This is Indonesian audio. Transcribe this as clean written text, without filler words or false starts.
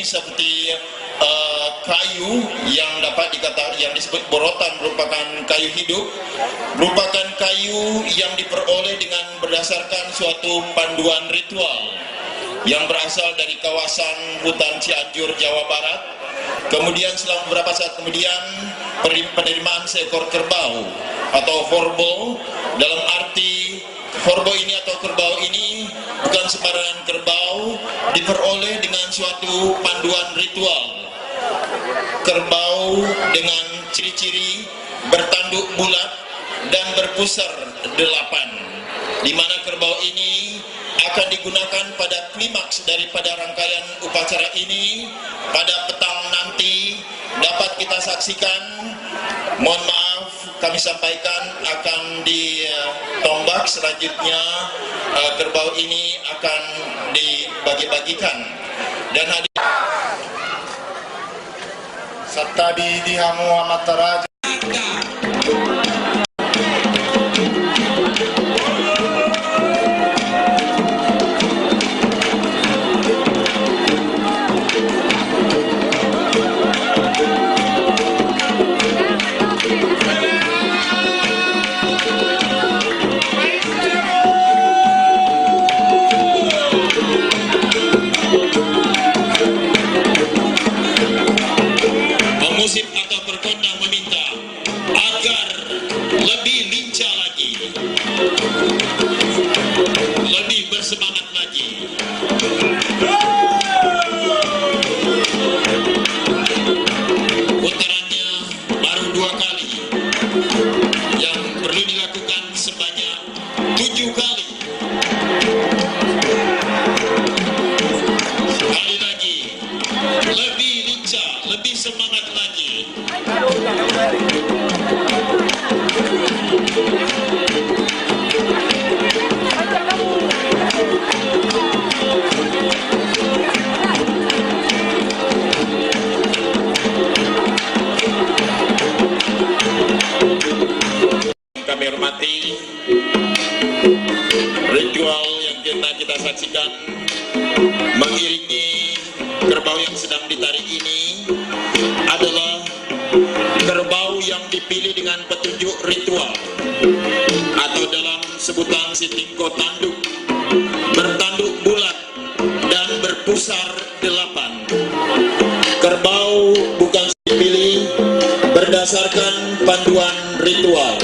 seperti kayu yang yang disebut borotan, merupakan kayu hidup, merupakan kayu yang diperoleh dengan berdasarkan suatu panduan ritual yang berasal dari kawasan hutan Cianjur, Jawa Barat. Kemudian selang beberapa saat kemudian penerimaan seekor kerbau atau forbo, dalam arti forbo ini atau kerbau ini bukan sembarangan kerbau, diperoleh dengan suatu panduan ritual. Kerbau dengan ciri-ciri bertanduk bulat dan berpusar 8, di mana kerbau ini akan digunakan pada klimaks daripada rangkaian upacara ini. Pada petang nanti dapat kita saksikan, mohon maaf kami sampaikan, akan ditombak. Selanjutnya kerbau ini akan dibagi-bagikan dan hadir Sattadi dihamu amataraja. Musib atau perkonda meminta agar lebih lincah lagi, lebih bersemangat lagi. Putarannya baru 2 kali, yang perlu dilakukan sebanyak 7 kali. Sekali lagi, lebih lincah, lebih semangat lagi. Kami hormati ritual yang kita saksikan mengiringi kerbau yang sedang ditarik ini adalah kerbau yang dipilih dengan petunjuk ritual atau dalam sebutan sitingko tanduk, bertanduk bulat dan berpusar 8. Kerbau bukan dipilih berdasarkan panduan ritual,